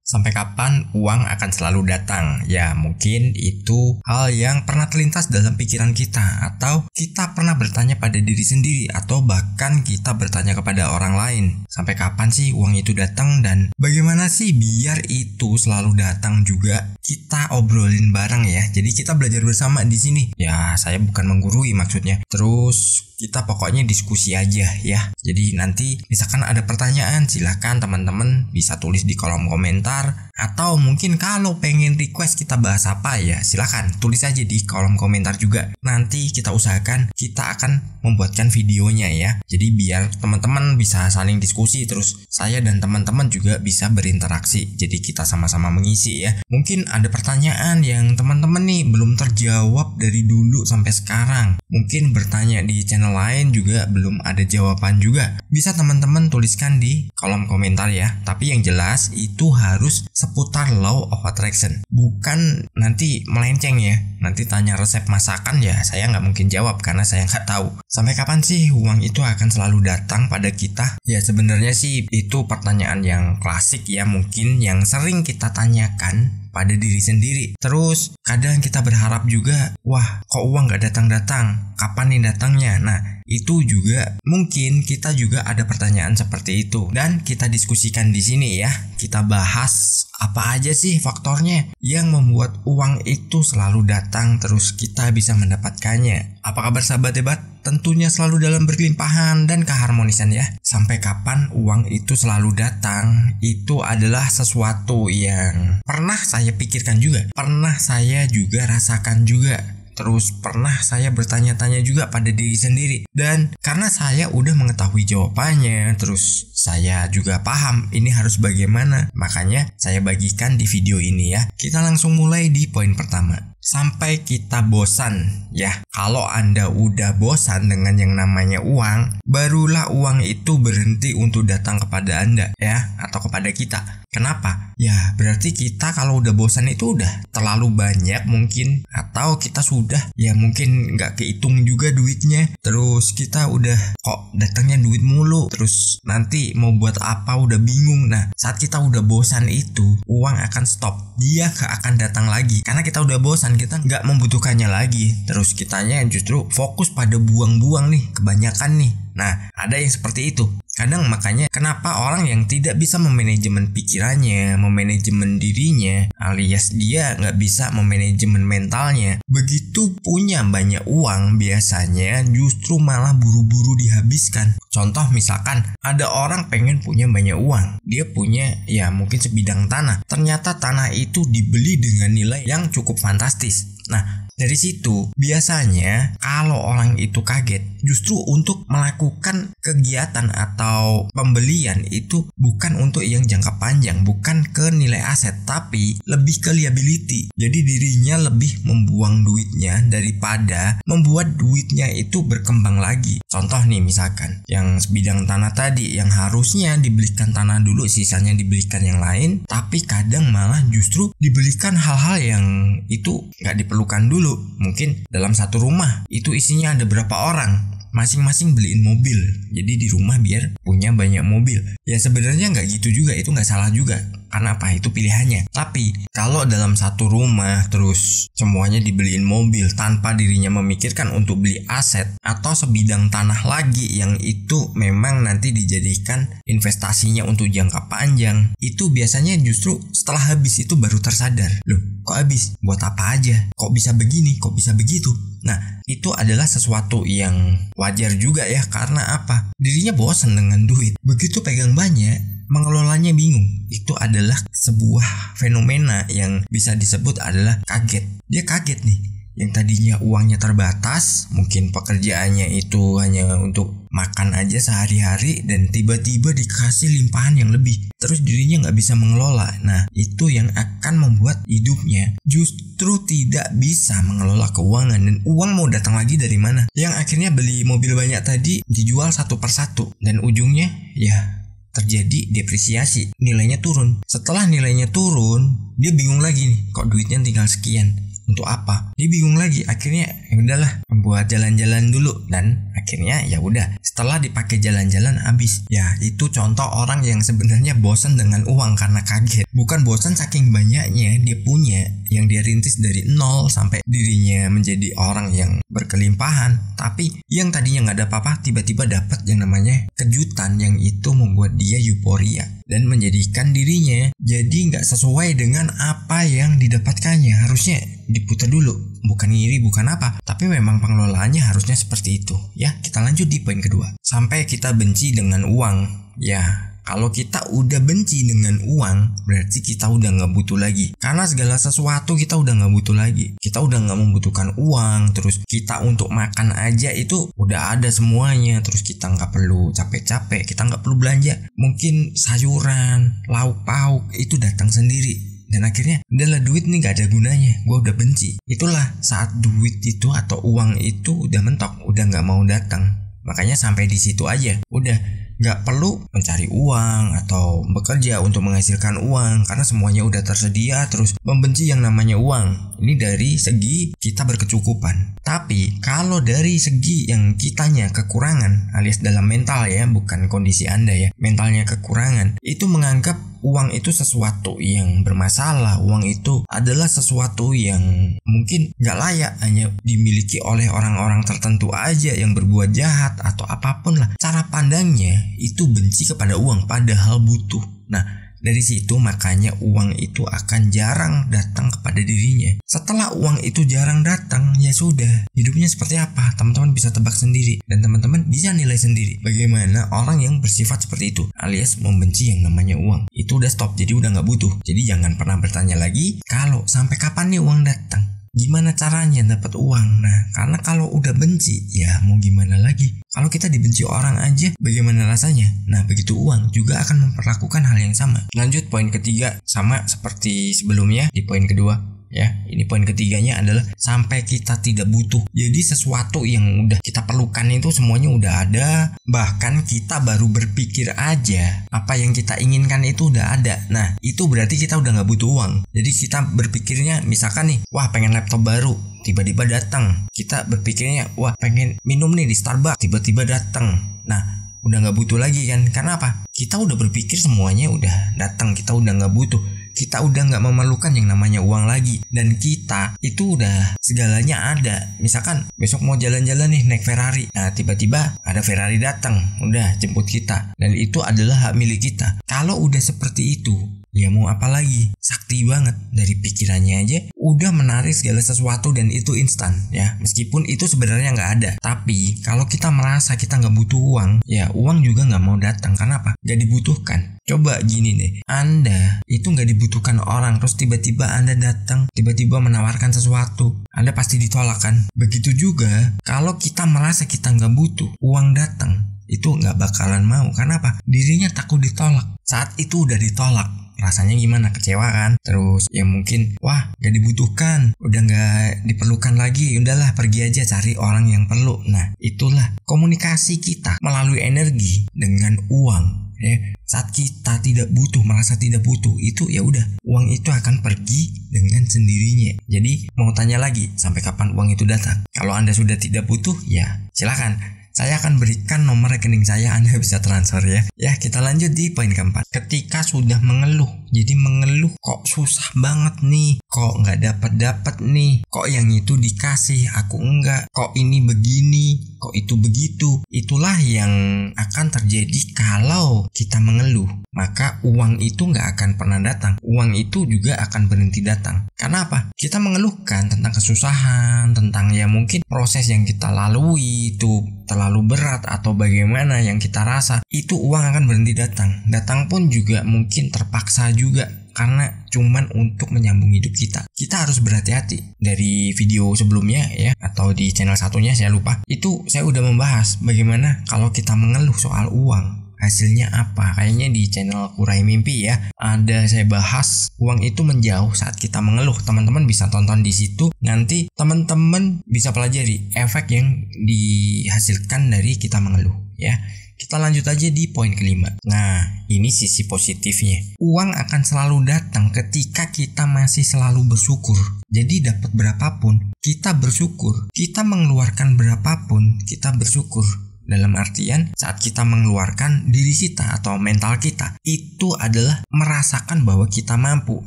Sampai kapan uang akan selalu datang? Ya mungkin itu hal yang pernah terlintas dalam pikiran kita, atau kita pernah bertanya pada diri sendiri, atau bahkan kita bertanya kepada orang lain. Sampai kapan sih uang itu datang, dan bagaimana sih biar itu selalu datang juga? Kita obrolin bareng ya. Jadi kita belajar bersama di sini. Ya saya bukan menggurui maksudnya. Terus kita pokoknya diskusi aja ya. Jadi nanti misalkan ada pertanyaan, silakan teman-teman bisa tulis di kolom komentar. Atau mungkin kalau pengen request kita bahas apa ya, silakan tulis aja di kolom komentar juga. Nanti kita usahakan kita akan membuatkan videonya ya. Jadi biar teman-teman bisa saling diskusi, terus saya dan teman-teman juga bisa berinteraksi. Jadi kita sama-sama mengisi ya. Mungkin ada pertanyaan yang teman-teman nih belum terjawab dari dulu sampai sekarang. Mungkin bertanya di channel lain juga belum ada jawaban juga. Bisa teman-teman tuliskan di kolom komentar ya. Tapi yang jelas itu harus seputar law of attraction, bukan nanti melenceng ya. Nanti tanya resep masakan ya saya nggak mungkin jawab karena saya nggak tahu. Sampai kapan sih uang itu akan selalu datang pada kita? Ya sebenarnya sih itu pertanyaan yang klasik ya, mungkin yang sering kita tanyakan pada diri sendiri. Terus kadang kita berharap juga, wah kok uang gak datang-datang, kapan nih datangnya? Nah itu juga mungkin kita juga ada pertanyaan seperti itu, dan kita diskusikan di sini ya. Kita bahas apa aja sih faktornya yang membuat uang itu selalu datang terus kita bisa mendapatkannya. Apa kabar sahabat hebat? Tentunya selalu dalam berlimpahan dan keharmonisan ya. Sampai kapan uang itu selalu datang? Itu adalah sesuatu yang pernah saya pikirkan juga, pernah saya juga rasakan juga. Terus pernah saya bertanya-tanya juga pada diri sendiri. Dan karena saya udah mengetahui jawabannya, terus saya juga paham ini harus bagaimana, makanya saya bagikan di video ini ya. Kita langsung mulai di poin pertama. Sampai kita bosan ya. Kalau Anda udah bosan dengan yang namanya uang, barulah uang itu berhenti untuk datang kepada Anda ya, atau kepada kita. Kenapa? Ya berarti kita kalau udah bosan itu udah terlalu banyak mungkin, atau kita sudah ya mungkin nggak kehitung juga duitnya. Terus kita udah kok datangnya duit mulu, terus nanti mau buat apa udah bingung. Nah saat kita udah bosan itu uang akan stop, dia gak akan datang lagi karena kita udah bosan, kita nggak membutuhkannya lagi. Terus kitanya justru fokus pada buang-buang nih, kebanyakan nih. Nah ada yang seperti itu. Kadang makanya kenapa orang yang tidak bisa memanajemen pikirannya, memanajemen dirinya, alias dia nggak bisa memanajemen mentalnya, begitu punya banyak uang biasanya justru malah buru-buru dihabiskan. Contoh misalkan ada orang pengen punya banyak uang, dia punya ya mungkin sebidang tanah, ternyata tanah itu dibeli dengan nilai yang cukup fantastis. Nah dari situ biasanya kalau orang itu kaget, justru untuk melakukan kegiatan atau pembelian itu bukan untuk yang jangka panjang, bukan ke nilai aset, tapi lebih ke liability. Jadi dirinya lebih membuang duitnya daripada membuat duitnya itu berkembang lagi. Contoh nih misalkan yang sebidang tanah tadi, yang harusnya dibelikan tanah dulu sisanya dibelikan yang lain, tapi kadang malah justru dibelikan hal-hal yang itu nggak diperlukan dulu. Mungkin dalam satu rumah itu isinya ada berapa orang, masing-masing beliin mobil, jadi di rumah biar punya banyak mobil. Ya sebenarnya nggak gitu juga, itu nggak salah juga. Karena apa? Itu pilihannya. Tapi kalau dalam satu rumah terus semuanya dibeliin mobil tanpa dirinya memikirkan untuk beli aset atau sebidang tanah lagi yang itu memang nanti dijadikan investasinya untuk jangka panjang, itu biasanya justru setelah habis itu baru tersadar, loh kok habis? Buat apa aja? Kok bisa begini? Kok bisa begitu? Nah itu adalah sesuatu yang wajar juga ya. Karena apa? Dirinya bosan dengan duit, begitu pegang banyak mengelolanya bingung. Itu adalah sebuah fenomena yang bisa disebut adalah kaget. Dia kaget nih, yang tadinya uangnya terbatas, mungkin pekerjaannya itu hanya untuk makan aja sehari-hari, dan tiba-tiba dikasih limpahan yang lebih, terus dirinya nggak bisa mengelola. Nah itu yang akan membuat hidupnya justru tidak bisa mengelola keuangan, dan uang mau datang lagi dari mana? Yang akhirnya beli mobil banyak tadi dijual satu persatu, dan ujungnya ya terjadi depresiasi, nilainya turun. Setelah nilainya turun, dia bingung lagi nih, kok duitnya tinggal sekian, untuk apa? Dia bingung lagi, akhirnya ya udahlah, buat jalan-jalan dulu, dan akhirnya ya udah, setelah dipakai jalan-jalan habis. Ya itu contoh orang yang sebenarnya bosan dengan uang karena kaget. Bukan bosan saking banyaknya dia punya, yang dia rintis dari nol sampai dirinya menjadi orang yang berkelimpahan. Tapi yang tadinya nggak ada apa-apa tiba-tiba dapat yang namanya kejutan, yang itu membuat dia euforia dan menjadikan dirinya jadi nggak sesuai dengan apa yang didapatkannya. Harusnya diputar dulu, bukan ngiri, bukan apa, tapi memang pengelolaannya harusnya seperti itu. Ya, kita lanjut di poin kedua. Sampai kita benci dengan uang. Ya, kalau kita udah benci dengan uang, berarti kita udah gak butuh lagi. Karena segala sesuatu kita udah gak butuh lagi. Kita udah gak membutuhkan uang. Terus kita untuk makan aja itu udah ada semuanya. Terus kita gak perlu capek-capek, kita gak perlu belanja. Mungkin sayuran, lauk pauk itu datang sendiri. Dan akhirnya udahlah, duit nih gak ada gunanya, gue udah benci. Itulah saat duit itu atau uang itu udah mentok, udah gak mau datang. Makanya sampai di situ aja, udah gak perlu mencari uang atau bekerja untuk menghasilkan uang, karena semuanya udah tersedia. Terus membenci yang namanya uang. Ini dari segi kita berkecukupan. Tapi kalau dari segi yang kitanya kekurangan, alias dalam mental ya, bukan kondisi Anda ya, mentalnya kekurangan, itu menganggap uang itu sesuatu yang bermasalah. Uang itu adalah sesuatu yang mungkin gak layak, hanya dimiliki oleh orang-orang tertentu aja yang berbuat jahat atau apapun lah. Cara pandangnya itu benci kepada uang padahal butuh. Nah, dari situ makanya uang itu akan jarang datang kepada dirinya. Setelah uang itu jarang datang, ya sudah, hidupnya seperti apa? Teman-teman bisa tebak sendiri, dan teman-teman bisa nilai sendiri bagaimana orang yang bersifat seperti itu, alias membenci yang namanya uang. Itu udah stop, jadi udah gak butuh. Jadi jangan pernah bertanya lagi, kalau sampai kapan nih uang datang? Gimana caranya dapat uang? Nah, karena kalau udah benci, ya mau gimana lagi? Kalau kita dibenci orang aja, bagaimana rasanya? Nah, begitu uang juga akan memperlakukan hal yang sama. Lanjut poin ketiga, sama seperti sebelumnya di poin kedua. Ya, ini poin ketiganya adalah sampai kita tidak butuh. Jadi sesuatu yang udah kita perlukan itu semuanya udah ada. Bahkan kita baru berpikir aja, apa yang kita inginkan itu udah ada. Nah, itu berarti kita udah gak butuh uang. Jadi kita berpikirnya misalkan nih, wah pengen laptop baru, tiba-tiba datang. Kita berpikirnya, wah pengen minum nih di Starbucks, tiba-tiba datang. Nah, udah gak butuh lagi kan? Karena apa? Kita udah berpikir semuanya udah datang, kita udah gak butuh. Kita udah gak memerlukan yang namanya uang lagi. Dan kita itu udah segalanya ada. Misalkan besok mau jalan-jalan nih naik Ferrari. Nah tiba-tiba ada Ferrari datang, udah jemput kita. Dan itu adalah hak milik kita. Kalau udah seperti itu, ya mau apa lagi? Sakti banget. Dari pikirannya aja udah menarik segala sesuatu dan itu instan ya. Meskipun itu sebenarnya gak ada. Tapi kalau kita merasa kita gak butuh uang, ya uang juga gak mau datang. Karena apa? Gak dibutuhkan. Coba gini deh, Anda itu gak dibutuhkan orang, terus tiba-tiba Anda datang, tiba-tiba menawarkan sesuatu, Anda pasti ditolak kan? Begitu juga kalau kita merasa kita gak butuh, uang datang, itu gak bakalan mau. Karena apa? Dirinya takut ditolak. Saat itu udah ditolak, rasanya gimana? Kecewa kan? Terus ya mungkin, wah gak dibutuhkan, udah gak diperlukan lagi, udahlah pergi aja cari orang yang perlu. Nah itulah komunikasi kita melalui energi dengan uang. Ya, saat kita tidak butuh, merasa tidak butuh, itu ya udah, uang itu akan pergi dengan sendirinya. Jadi mau tanya lagi, sampai kapan uang itu datang? Kalau Anda sudah tidak butuh, ya silakan. Saya akan berikan nomor rekening saya, Anda bisa transfer ya. Ya, kita lanjut di poin keempat. Ketika sudah mengeluh, jadi mengeluh, kok susah banget nih, kok nggak dapat nih, kok yang itu dikasih, aku enggak, kok ini begini, kok itu begitu. Itulah yang akan terjadi kalau kita mengeluh. Maka uang itu nggak akan pernah datang. Uang itu juga akan berhenti datang. Karena apa? Kita mengeluhkan tentang kesusahan, tentang ya mungkin proses yang kita lalui itu terlalu berat atau bagaimana yang kita rasa, itu uang akan berhenti datang. Datang pun juga mungkin terpaksa juga, karena cuman untuk menyambung hidup kita. Kita harus berhati-hati. Dari video sebelumnya ya, atau di channel satunya saya lupa, itu saya udah membahas bagaimana kalau kita mengeluh soal uang, hasilnya apa. Kayaknya di channel Kurai Mimpi ya, ada saya bahas uang itu menjauh saat kita mengeluh. Teman-teman bisa tonton di situ. Nanti teman-teman bisa pelajari efek yang dihasilkan dari kita mengeluh ya. Kita lanjut aja di poin kelima. Nah, ini sisi positifnya. Uang akan selalu datang ketika kita masih selalu bersyukur. Jadi dapat berapapun, kita bersyukur. Kita mengeluarkan berapapun, kita bersyukur. Dalam artian saat kita mengeluarkan diri kita atau mental kita, itu adalah merasakan bahwa kita mampu,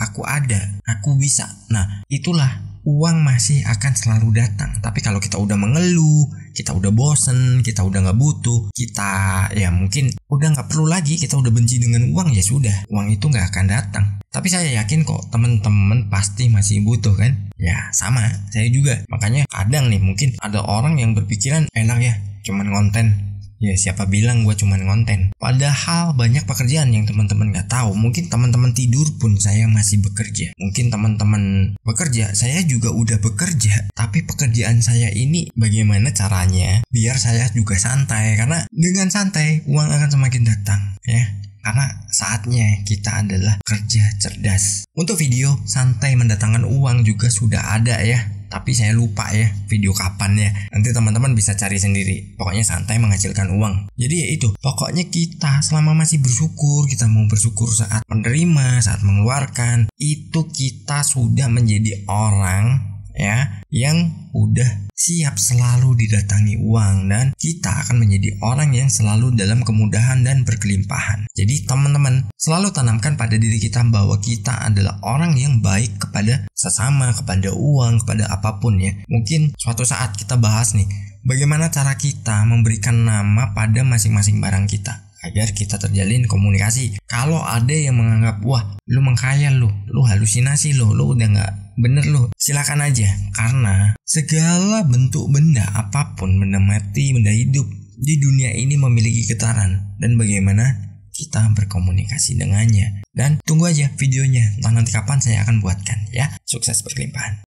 aku ada, aku bisa. Nah, itulah uang masih akan selalu datang. Tapi kalau kita udah mengeluh, kita udah bosen, kita udah gak butuh, kita ya mungkin udah gak perlu lagi, kita udah benci dengan uang, ya sudah, uang itu gak akan datang. Tapi saya yakin kok teman-teman pasti masih butuh kan? Ya sama, saya juga. Makanya kadang nih mungkin ada orang yang berpikiran enak ya, cuman konten. Ya siapa bilang gue cuman konten. Padahal banyak pekerjaan yang teman-teman gak tahu. Mungkin teman-teman tidur pun saya masih bekerja. Mungkin teman-teman bekerja, saya juga udah bekerja. Tapi pekerjaan saya ini bagaimana caranya biar saya juga santai. Karena dengan santai uang akan semakin datang ya. Karena saatnya kita adalah kerja cerdas. Untuk video santai mendatangkan uang juga sudah ada ya. Tapi saya lupa ya video kapan ya. Nanti teman-teman bisa cari sendiri. Pokoknya santai menghasilkan uang. Jadi ya itu. Pokoknya kita selama masih bersyukur, kita mau bersyukur saat menerima, saat mengeluarkan, itu kita sudah menjadi orang ya yang udah siap selalu didatangi uang, dan kita akan menjadi orang yang selalu dalam kemudahan dan berkelimpahan. Jadi teman-teman selalu tanamkan pada diri kita bahwa kita adalah orang yang baik kepada sesama, kepada uang, kepada apapun ya. Mungkin suatu saat kita bahas nih bagaimana cara kita memberikan nama pada masing-masing barang kita agar kita terjalin komunikasi. Kalau ada yang menganggap wah lu mengkhayal, lu halusinasi, lu udah gak bener lu, silakan aja. Karena segala bentuk benda apapun, benda mati, benda hidup di dunia ini memiliki getaran, dan bagaimana kita berkomunikasi dengannya. Dan tunggu aja videonya, entah nanti kapan saya akan buatkan ya. Sukses berkelimpahan.